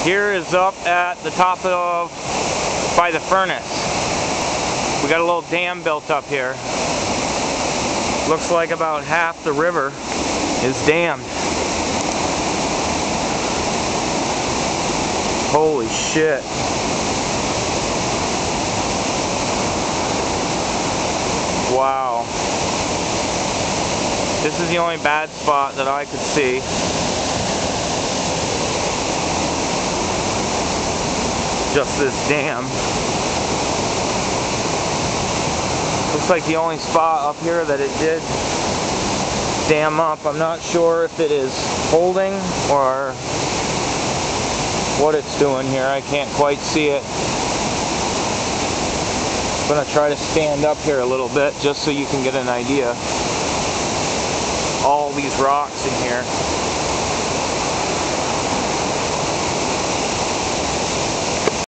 Here is up at the top of, by the furnace. We got a little dam built up here. Looks like about half the river is dammed. Holy shit. Wow. This is the only bad spot that I could see. Just this dam. Looks like the only spot up here that it did dam up. I'm not sure if it is holding or what it's doing here. I can't quite see it. I'm going to try to stand up here a little bit just so you can get an idea. All these rocks in here.